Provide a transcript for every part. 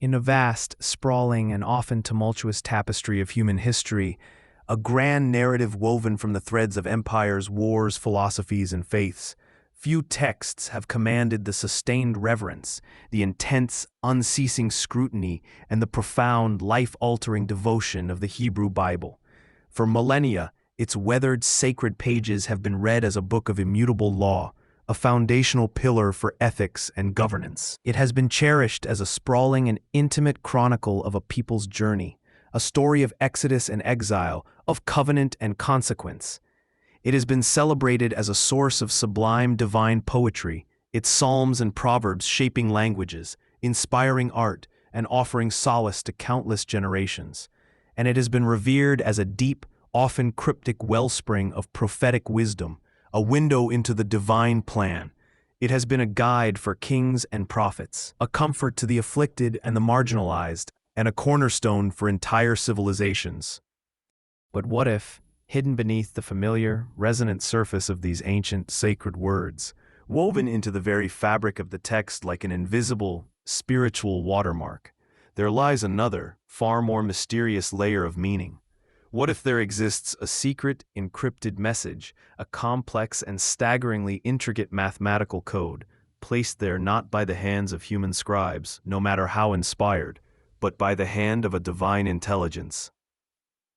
In a vast, sprawling, and often tumultuous tapestry of human history, a grand narrative woven from the threads of empires, wars, philosophies, and faiths, few texts have commanded the sustained reverence, the intense, unceasing scrutiny, and the profound, life-altering devotion of the Hebrew Bible. For millennia, its weathered, sacred pages have been read as a book of immutable law, a foundational pillar for ethics and governance. It has been cherished as a sprawling and intimate chronicle of a people's journey, a story of exodus and exile, of covenant and consequence. It has been celebrated as a source of sublime divine poetry, its psalms and proverbs shaping languages, inspiring art, and offering solace to countless generations. And it has been revered as a deep, often cryptic wellspring of prophetic wisdom, a window into the divine plan. It has been a guide for kings and prophets, a comfort to the afflicted and the marginalized, and a cornerstone for entire civilizations. But what if, hidden beneath the familiar, resonant surface of these ancient, sacred words, woven into the very fabric of the text like an invisible, spiritual watermark, there lies another, far more mysterious layer of meaning? What if there exists a secret, encrypted message, a complex and staggeringly intricate mathematical code, placed there not by the hands of human scribes, no matter how inspired, but by the hand of a divine intelligence?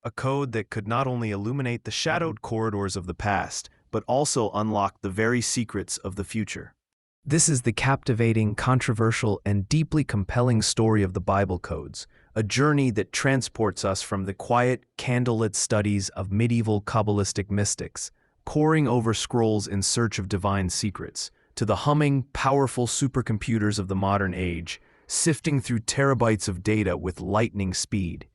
A code that could not only illuminate the shadowed corridors of the past, but also unlock the very secrets of the future. This is the captivating, controversial, and deeply compelling story of the Bible codes, a journey that transports us from the quiet, candlelit studies of medieval Kabbalistic mystics, poring over scrolls in search of divine secrets, to the humming, powerful supercomputers of the modern age, sifting through terabytes of data with lightning speed.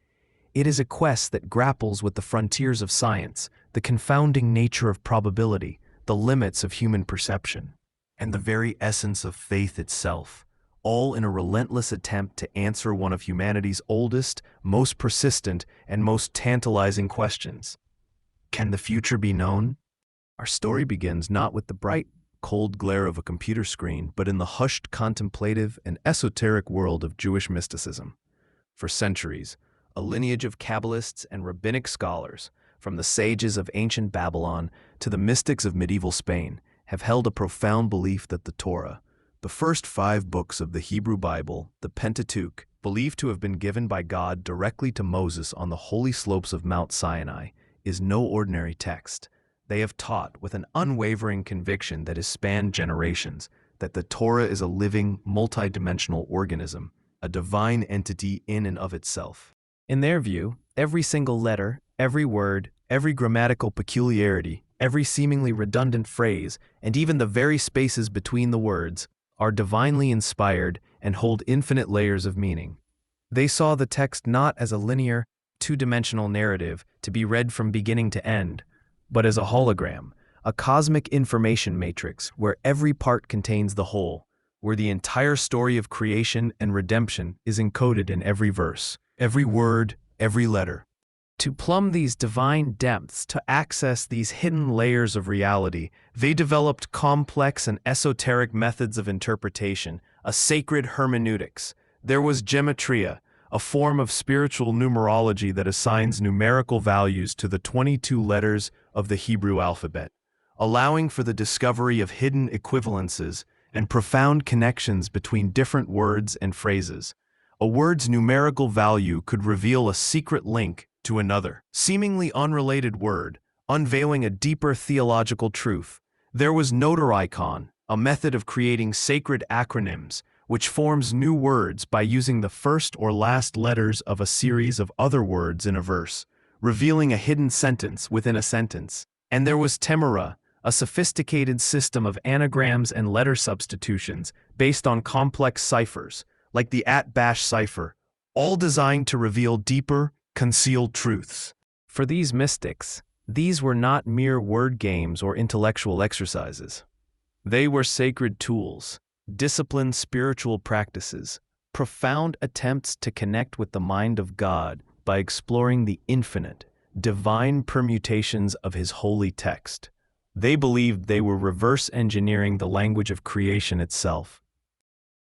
It is a quest that grapples with the frontiers of science, the confounding nature of probability, the limits of human perception, and the very essence of faith itself, all in a relentless attempt to answer one of humanity's oldest, most persistent, and most tantalizing questions. Can the future be known? Our story begins not with the bright, cold glare of a computer screen, but in the hushed, contemplative, and esoteric world of Jewish mysticism. For centuries, a lineage of Kabbalists and rabbinic scholars, from the sages of ancient Babylon to the mystics of medieval Spain, have held a profound belief that the Torah, the first 5 books of the Hebrew Bible, the Pentateuch, believed to have been given by God directly to Moses on the holy slopes of Mount Sinai, is no ordinary text. They have taught with an unwavering conviction that has spanned generations that the Torah is a living, multidimensional organism, a divine entity in and of itself. In their view, every single letter, every word, every grammatical peculiarity, every seemingly redundant phrase, and even the very spaces between the words, are divinely inspired and hold infinite layers of meaning. They saw the text not as a linear, two-dimensional narrative to be read from beginning to end, but as a hologram, a cosmic information matrix where every part contains the whole, where the entire story of creation and redemption is encoded in every verse, every word, every letter. To plumb these divine depths, to access these hidden layers of reality, they developed complex and esoteric methods of interpretation, a sacred hermeneutics. There was gematria, a form of spiritual numerology that assigns numerical values to the 22 letters of the Hebrew alphabet, allowing for the discovery of hidden equivalences and profound connections between different words and phrases. A word's numerical value could reveal a secret link to another, seemingly unrelated word, unveiling a deeper theological truth. There was notaricon, a method of creating sacred acronyms, which forms new words by using the first or last letters of a series of other words in a verse, revealing a hidden sentence within a sentence. And there was temera, a sophisticated system of anagrams and letter substitutions based on complex ciphers, like the at-bash cipher, all designed to reveal deeper, concealed truths. For these mystics, these were not mere word games or intellectual exercises. They were sacred tools, disciplined spiritual practices, profound attempts to connect with the mind of God by exploring the infinite, divine permutations of His holy text. They believed they were reverse engineering the language of creation itself.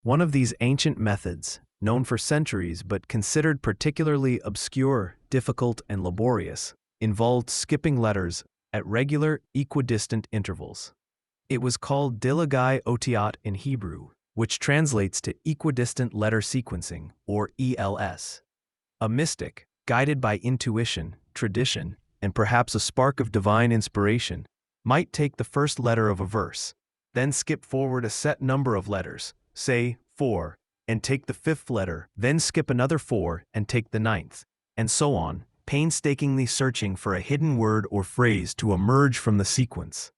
One of these ancient methods, known for centuries but considered particularly obscure, difficult, and laborious, involved skipping letters at regular, equidistant intervals. It was called dilagai otiot in Hebrew, which translates to equidistant letter sequencing, or ELS. A mystic, guided by intuition, tradition, and perhaps a spark of divine inspiration, might take the first letter of a verse, then skip forward a set number of letters, say 4, and take the fifth letter, then skip another 4 and take the ninth, and so on, painstakingly searching for a hidden word or phrase to emerge from the sequence.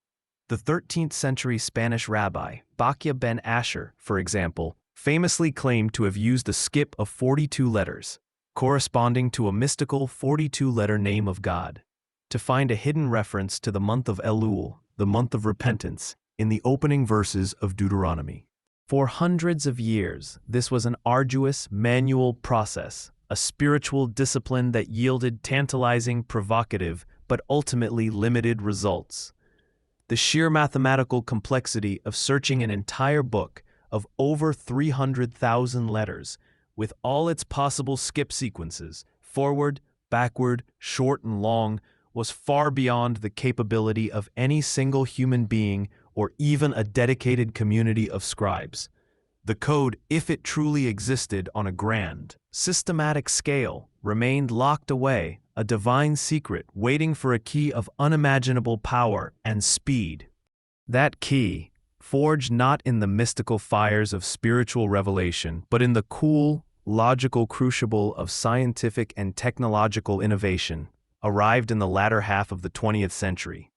The 13th century Spanish rabbi, Baqia ben Asher, for example, famously claimed to have used a skip of 42 letters, corresponding to a mystical 42-letter name of God, to find a hidden reference to the month of Elul, the month of repentance, in the opening verses of Deuteronomy. For hundreds of years, this was an arduous, manual process, a spiritual discipline that yielded tantalizing, provocative, but ultimately limited results. The sheer mathematical complexity of searching an entire book of over 300,000 letters, with all its possible skip sequences, forward, backward, short and long, was far beyond the capability of any single human being or even a dedicated community of scribes. The code, if it truly existed on a grand, systematic scale, remained locked away, a divine secret waiting for a key of unimaginable power and speed. That key, forged not in the mystical fires of spiritual revelation, but in the cool, logical crucible of scientific and technological innovation, arrived in the latter half of the 20th century.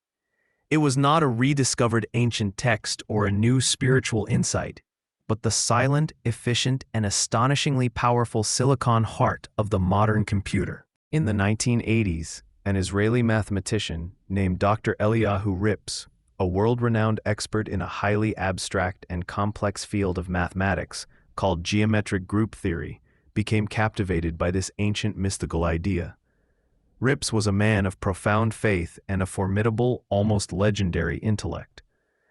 It was not a rediscovered ancient text or a new spiritual insight, but the silent, efficient, and astonishingly powerful silicon heart of the modern computer. In the 1980s, an Israeli mathematician named Dr. Elyahu Rips, a world-renowned expert in a highly abstract and complex field of mathematics called geometric group theory, became captivated by this ancient mystical idea. Rips was a man of profound faith and a formidable, almost legendary intellect.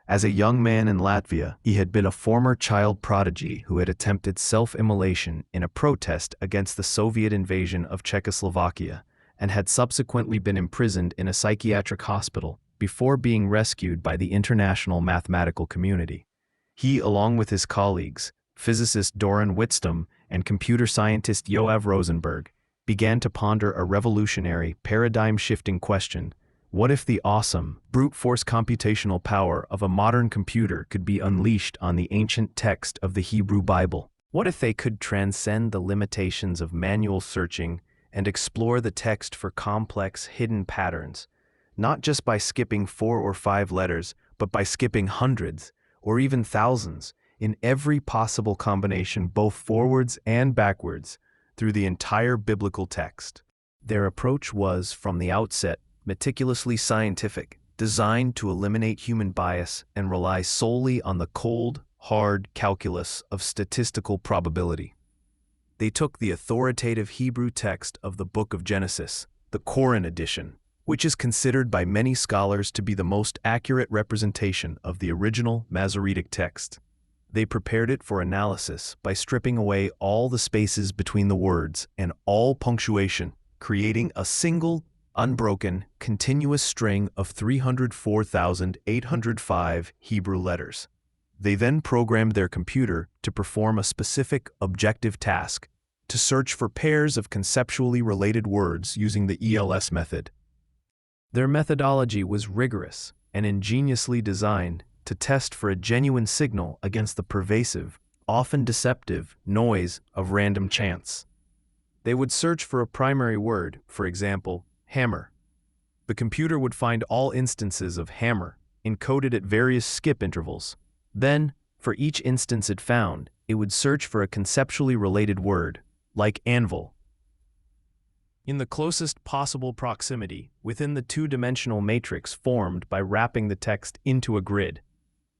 As a young man in Latvia, he had been a former child prodigy who had attempted self-immolation in a protest against the Soviet invasion of Czechoslovakia and had subsequently been imprisoned in a psychiatric hospital before being rescued by the international mathematical community. He, along with his colleagues, physicist Doran Whitstone and computer scientist Yoav Rosenberg, began to ponder a revolutionary, paradigm-shifting question: what if the awesome, brute-force computational power of a modern computer could be unleashed on the ancient text of the Hebrew Bible? What if they could transcend the limitations of manual searching and explore the text for complex, hidden patterns, not just by skipping 4 or 5 letters, but by skipping hundreds, or even thousands, in every possible combination both forwards and backwards, through the entire biblical text? Their approach was, from the outset, meticulously scientific, designed to eliminate human bias and rely solely on the cold, hard calculus of statistical probability. They took the authoritative Hebrew text of the Book of Genesis, the Koran edition, which is considered by many scholars to be the most accurate representation of the original Masoretic text. They prepared it for analysis by stripping away all the spaces between the words and all punctuation, creating a single, unbroken, continuous string of 304,805 Hebrew letters. They then programmed their computer to perform a specific objective task, to search for pairs of conceptually related words using the ELS method. Their methodology was rigorous and ingeniously designed to test for a genuine signal against the pervasive, often deceptive, noise of random chance. They would search for a primary word, for example, hammer. The computer would find all instances of hammer, encoded at various skip intervals. Then, for each instance it found, it would search for a conceptually related word, like anvil, in the closest possible proximity within the two-dimensional matrix formed by wrapping the text into a grid.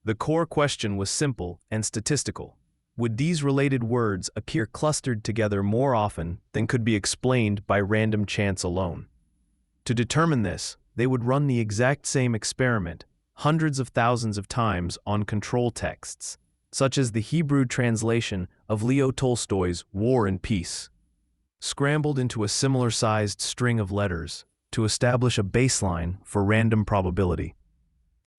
The core question was simple and statistical. Would these related words appear clustered together more often than could be explained by random chance alone? To determine this, they would run the exact same experiment hundreds of thousands of times on control texts, such as the Hebrew translation of Leo Tolstoy's War and Peace, scrambled into a similar-sized string of letters to establish a baseline for random probability.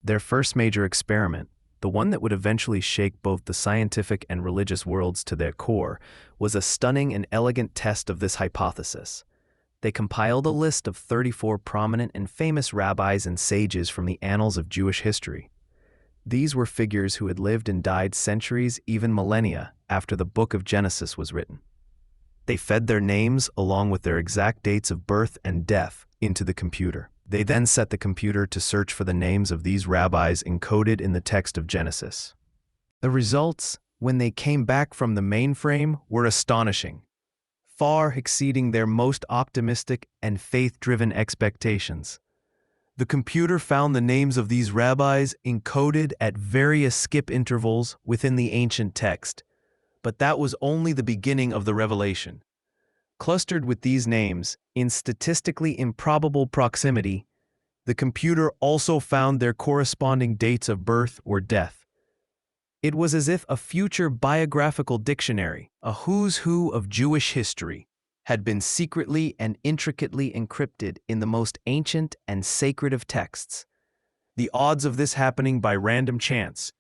Their first major experiment, the one that would eventually shake both the scientific and religious worlds to their core, was a stunning and elegant test of this hypothesis. They compiled a list of 34 prominent and famous rabbis and sages from the annals of Jewish history. These were figures who had lived and died centuries, even millennia, after the book of Genesis was written. They fed their names, along with their exact dates of birth and death, into the computer. They then set the computer to search for the names of these rabbis encoded in the text of Genesis. The results, when they came back from the mainframe, were astonishing, far exceeding their most optimistic and faith-driven expectations. The computer found the names of these rabbis encoded at various skip intervals within the ancient text, but that was only the beginning of the revelation. Clustered with these names, in statistically improbable proximity, the computer also found their corresponding dates of birth or death. It was as if a future biographical dictionary, a who's who of Jewish history, had been secretly and intricately encrypted in the most ancient and sacred of texts. The odds of this happening by random chance,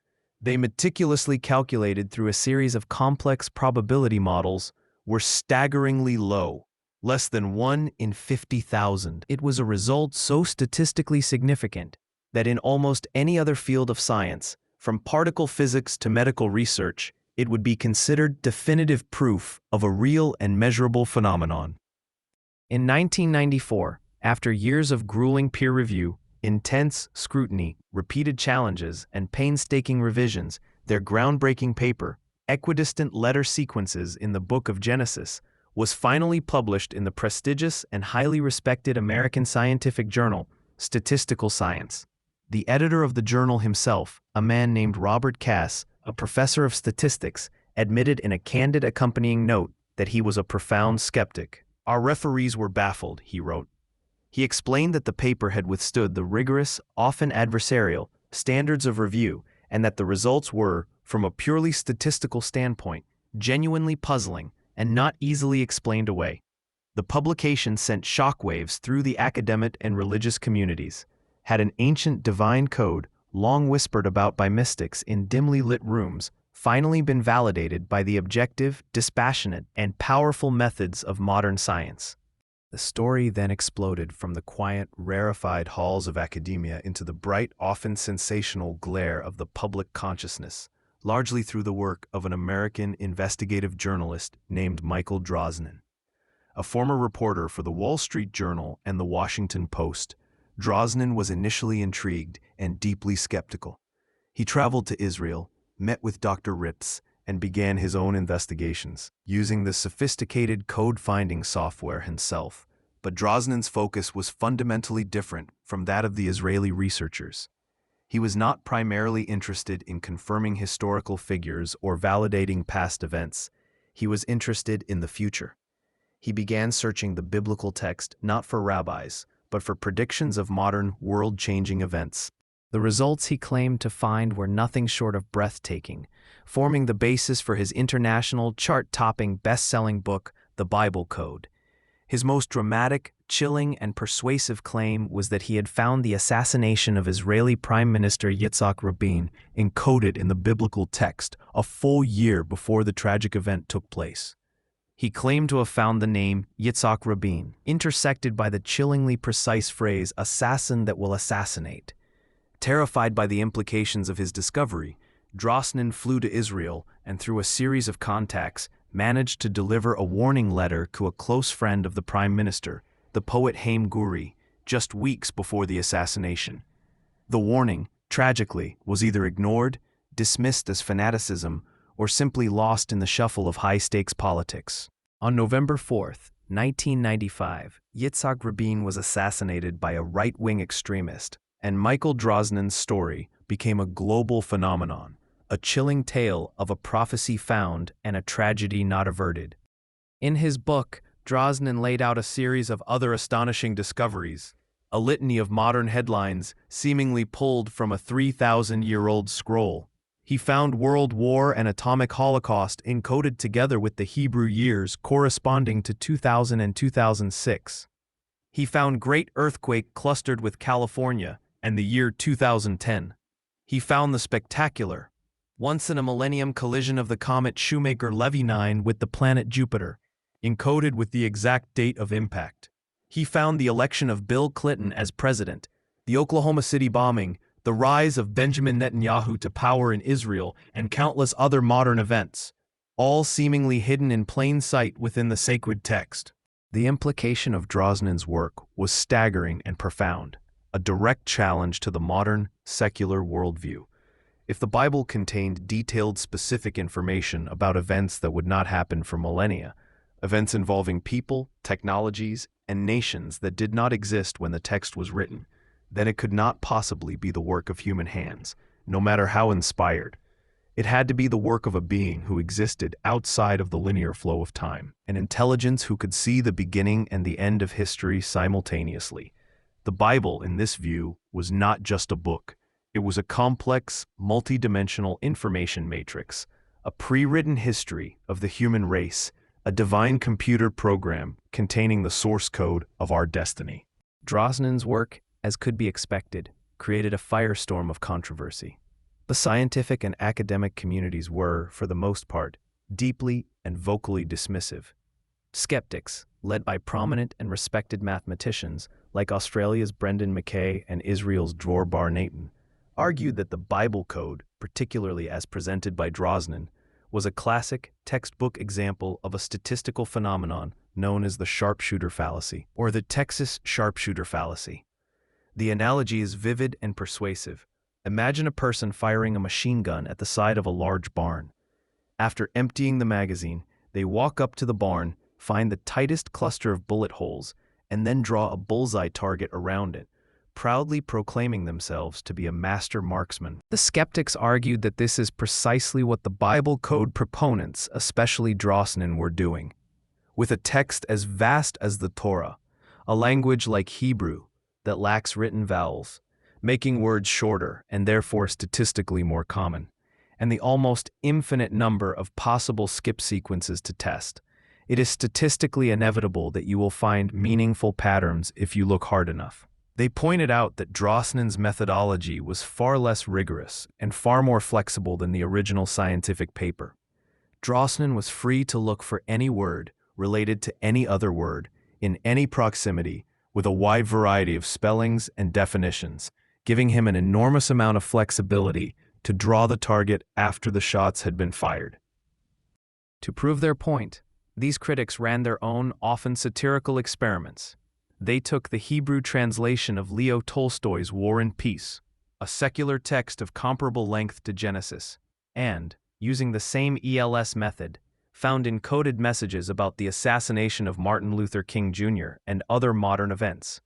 they meticulously calculated through a series of complex probability models, were staggeringly low, less than 1 in 50,000. It was a result so statistically significant that in almost any other field of science, from particle physics to medical research, it would be considered definitive proof of a real and measurable phenomenon. In 1994, after years of grueling peer review, intense scrutiny, repeated challenges, and painstaking revisions, their groundbreaking paper, Equidistant Letter Sequences in the Book of Genesis, was finally published in the prestigious and highly respected American scientific journal, Statistical Science. The editor of the journal himself, a man named Robert Cass, a professor of statistics, admitted in a candid accompanying note that he was a profound skeptic. "Our referees were baffled," he wrote. He explained that the paper had withstood the rigorous, often adversarial, standards of review, and that the results were, from a purely statistical standpoint, genuinely puzzling and not easily explained away. The publication sent shockwaves through the academic and religious communities. Had an ancient divine code, long whispered about by mystics in dimly lit rooms, finally been validated by the objective, dispassionate, and powerful methods of modern science? The story then exploded from the quiet, rarefied halls of academia into the bright, often sensational glare of the public consciousness, largely through the work of an American investigative journalist named Michael Drosnin. A former reporter for the Wall Street Journal and the Washington Post, Drosnin was initially intrigued and deeply skeptical. He traveled to Israel, met with Dr. Rips, and began his own investigations, using the sophisticated code-finding software himself. But Drosnin's focus was fundamentally different from that of the Israeli researchers. He was not primarily interested in confirming historical figures or validating past events. He was interested in the future. He began searching the biblical text not for rabbis, but for predictions of modern, world-changing events. The results he claimed to find were nothing short of breathtaking, forming the basis for his international, chart-topping, best-selling book, The Bible Code. His most dramatic, chilling, and persuasive claim was that he had found the assassination of Israeli Prime Minister Yitzhak Rabin encoded in the biblical text a full year before the tragic event took place. He claimed to have found the name Yitzhak Rabin, intersected by the chillingly precise phrase, "assassin that will assassinate." Terrified by the implications of his discovery, Drosnin flew to Israel and, through a series of contacts, managed to deliver a warning letter to a close friend of the prime minister, the poet Haim Guri, just weeks before the assassination. The warning, tragically, was either ignored, dismissed as fanaticism, or simply lost in the shuffle of high-stakes politics. On November 4, 1995, Yitzhak Rabin was assassinated by a right-wing extremist, and Michael Drosnin's story became a global phenomenon, a chilling tale of a prophecy found and a tragedy not averted. In his book, Drosnin laid out a series of other astonishing discoveries, a litany of modern headlines seemingly pulled from a 3,000-year-old scroll. He found World War and atomic holocaust encoded together with the Hebrew years corresponding to 2000 and 2006. He found Great Earthquake clustered with California and the year 2010. He found the spectacular, once-in-a-millennium collision of the comet Shoemaker-Levy 9 with the planet Jupiter, encoded with the exact date of impact. He found the election of Bill Clinton as president, the Oklahoma City bombing, the rise of Benjamin Netanyahu to power in Israel, and countless other modern events, all seemingly hidden in plain sight within the sacred text. The implication of Drosnin's work was staggering and profound, a direct challenge to the modern, secular worldview. If the Bible contained detailed, specific information about events that would not happen for millennia, events involving people, technologies, and nations that did not exist when the text was written, then it could not possibly be the work of human hands, no matter how inspired. It had to be the work of a being who existed outside of the linear flow of time, an intelligence who could see the beginning and the end of history simultaneously. The Bible, in this view, was not just a book. It was a complex, multi-dimensional information matrix, a pre-written history of the human race, a divine computer program containing the source code of our destiny. Drosnin's work, as could be expected, created a firestorm of controversy. The scientific and academic communities were, for the most part, deeply and vocally dismissive. Skeptics, led by prominent and respected mathematicians like Australia's Brendan Mackay and Israel's Dror Bar-Natan, argued that the Bible code, particularly as presented by Drosnin, was a classic, textbook example of a statistical phenomenon known as the sharpshooter fallacy, or the Texas sharpshooter fallacy. The analogy is vivid and persuasive. Imagine a person firing a machine gun at the side of a large barn. After emptying the magazine, they walk up to the barn, find the tightest cluster of bullet holes, and then draw a bullseye target around it, proudly proclaiming themselves to be a master marksman. The skeptics argued that this is precisely what the Bible code proponents, especially Drosnin, were doing. With a text as vast as the Torah, a language like Hebrew that lacks written vowels, making words shorter and therefore statistically more common, and the almost infinite number of possible skip sequences to test, it is statistically inevitable that you will find meaningful patterns if you look hard enough. They pointed out that Drosnin's methodology was far less rigorous and far more flexible than the original scientific paper. Drosnin was free to look for any word related to any other word in any proximity with a wide variety of spellings and definitions, giving him an enormous amount of flexibility to draw the target after the shots had been fired. To prove their point, these critics ran their own, often satirical experiments. They took the Hebrew translation of Leo Tolstoy's War and Peace, a secular text of comparable length to Genesis, and, using the same ELS method, found encoded messages about the assassination of Martin Luther King Jr. and other modern events.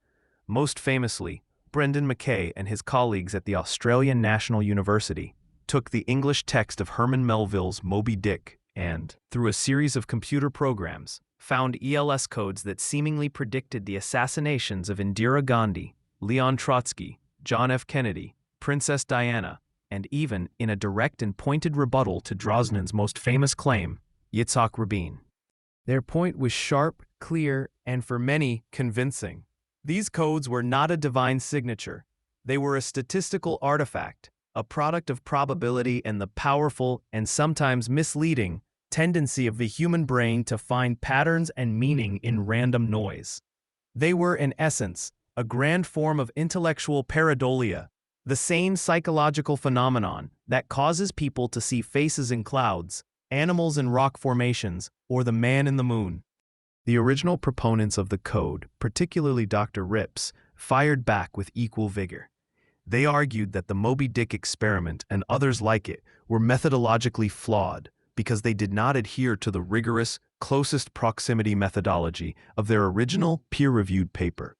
Most famously, Brendan Mackay and his colleagues at the Australian National University took the English text of Herman Melville's Moby Dick and, through a series of computer programs, found ELS codes that seemingly predicted the assassinations of Indira Gandhi, Leon Trotsky, John F. Kennedy, Princess Diana, and even, in a direct and pointed rebuttal to Drosnin's most famous claim, Yitzhak Rabin. Their point was sharp, clear, and for many, convincing. These codes were not a divine signature. They were a statistical artifact, a product of probability and the powerful and sometimes misleading tendency of the human brain to find patterns and meaning in random noise. They were, in essence, a grand form of intellectual pareidolia, the same psychological phenomenon that causes people to see faces in clouds, animals in rock formations, or the man in the moon. The original proponents of the code, particularly Dr. Rips, fired back with equal vigor. They argued that the Moby Dick experiment and others like it were methodologically flawed because they did not adhere to the rigorous, closest proximity methodology of their original peer-reviewed paper.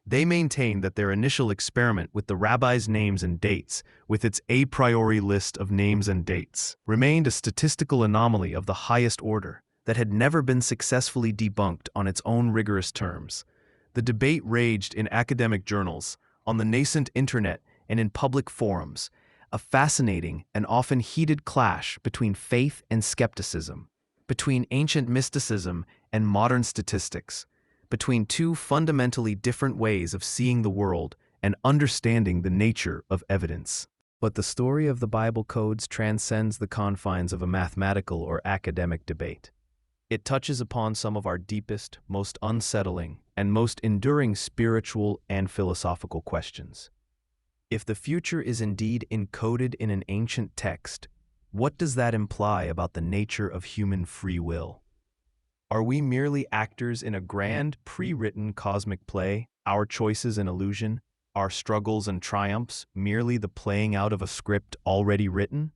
They maintained that their initial experiment with the rabbi's names and dates, with its a priori list of names and dates, remained a statistical anomaly of the highest order that had never been successfully debunked on its own rigorous terms. The debate raged in academic journals, on the nascent internet, and in public forums. a fascinating and often heated clash between faith and skepticism, between ancient mysticism and modern statistics, between two fundamentally different ways of seeing the world and understanding the nature of evidence. But the story of the Bible codes transcends the confines of a mathematical or academic debate. It touches upon some of our deepest, most unsettling, and most enduring spiritual and philosophical questions. If the future is indeed encoded in an ancient text, what does that imply about the nature of human free will? Are we merely actors in a grand, pre-written cosmic play, our choices an illusion, our struggles and triumphs merely the playing out of a script already written?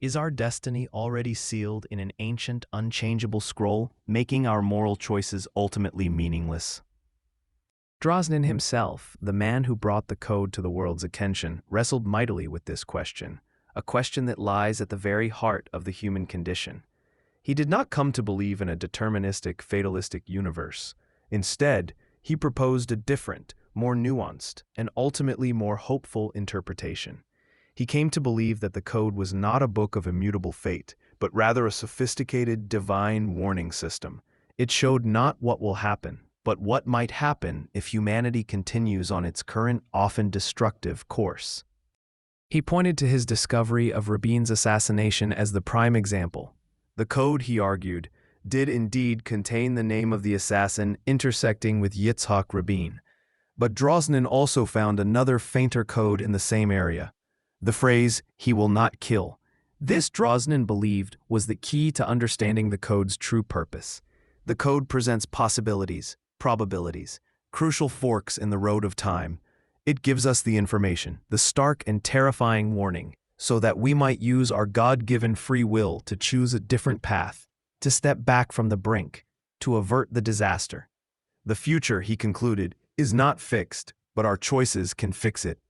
Is our destiny already sealed in an ancient, unchangeable scroll, making our moral choices ultimately meaningless? Drosnin himself, the man who brought the code to the world's attention, wrestled mightily with this question, a question that lies at the very heart of the human condition. He did not come to believe in a deterministic, fatalistic universe. Instead, he proposed a different, more nuanced, and ultimately more hopeful interpretation. He came to believe that the code was not a book of immutable fate, but rather a sophisticated, divine warning system. It showed not what will happen, but what might happen if humanity continues on its current, often destructive course. He pointed to his discovery of Rabin's assassination as the prime example. The code, he argued, did indeed contain the name of the assassin intersecting with Yitzhak Rabin. But Drosnin also found another fainter code in the same area. The phrase, "he will not kill." This Drosnin believed was the key to understanding the code's true purpose. The code presents possibilities, probabilities, crucial forks in the road of time. It gives us the information, the stark and terrifying warning, so that we might use our God-given free will to choose a different path, to step back from the brink, to avert the disaster. The future, he concluded, is not fixed, but our choices can fix it.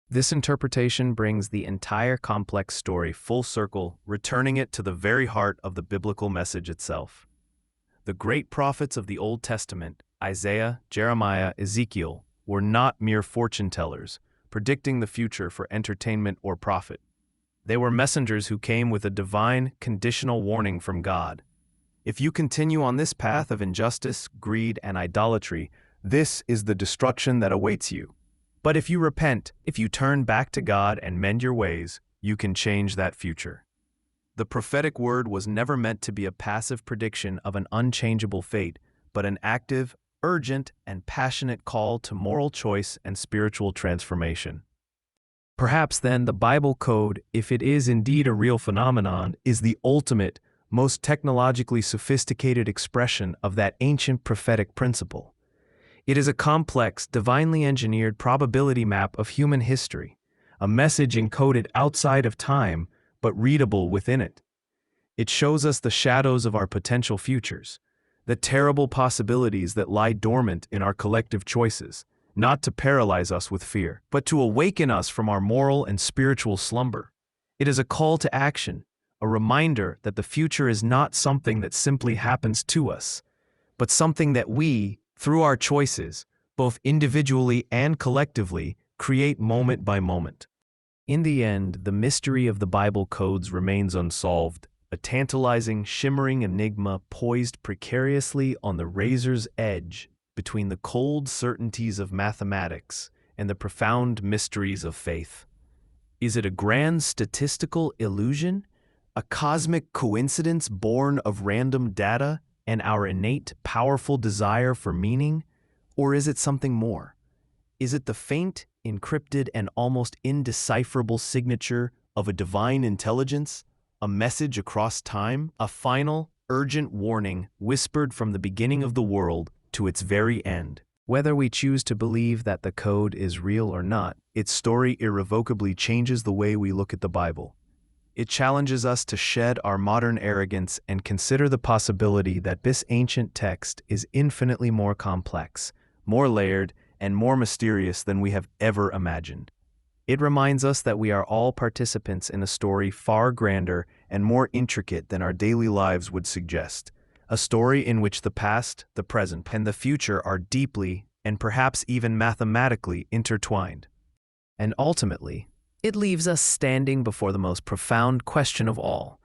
This interpretation brings the entire complex story full circle, returning it to the very heart of the biblical message itself. The great prophets of the Old Testament, Isaiah, Jeremiah, Ezekiel, were not mere fortune tellers, predicting the future for entertainment or profit. They were messengers who came with a divine, conditional warning from God. If you continue on this path of injustice, greed, and idolatry, this is the destruction that awaits you. But if you repent, if you turn back to God and mend your ways, you can change that future. The prophetic word was never meant to be a passive prediction of an unchangeable fate, but an active, urgent, and passionate call to moral choice and spiritual transformation. Perhaps then the Bible code, if it is indeed a real phenomenon, is the ultimate, most technologically sophisticated expression of that ancient prophetic principle. It is a complex, divinely engineered probability map of human history, a message encoded outside of time, but readable within it. It shows us the shadows of our potential futures, the terrible possibilities that lie dormant in our collective choices, not to paralyze us with fear, but to awaken us from our moral and spiritual slumber. It is a call to action, a reminder that the future is not something that simply happens to us, but something that we, through our choices, both individually and collectively, create moment by moment. In the end, the mystery of the Bible codes remains unsolved, a tantalizing, shimmering enigma poised precariously on the razor's edge between the cold certainties of mathematics and the profound mysteries of faith. Is it a grand statistical illusion, a cosmic coincidence born of random data and our innate, powerful desire for meaning, or is it something more? Is it the faint, encrypted, and almost indecipherable signature of a divine intelligence, a message across time, a final, urgent warning whispered from the beginning of the world to its very end? Whether we choose to believe that the code is real or not, its story irrevocably changes the way we look at the Bible. It challenges us to shed our modern arrogance and consider the possibility that this ancient text is infinitely more complex, more layered, and more mysterious than we have ever imagined. It reminds us that we are all participants in a story far grander and more intricate than our daily lives would suggest, a story in which the past, the present, and the future are deeply, and perhaps even mathematically, intertwined. And ultimately, It leaves us standing before the most profound question of all,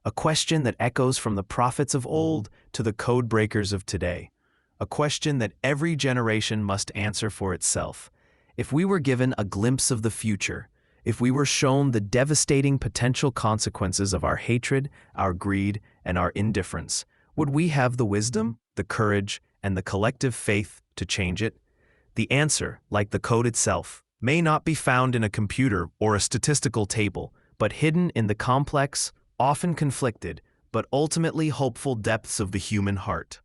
a question that echoes from the prophets of old to the code breakers of today, a question that every generation must answer for itself. If we were given a glimpse of the future, if we were shown the devastating potential consequences of our hatred, our greed, and our indifference, would we have the wisdom, the courage, and the collective faith to change it? The answer, like the code itself, may not be found in a computer or a statistical table, but hidden in the complex, often conflicted, but ultimately hopeful depths of the human heart.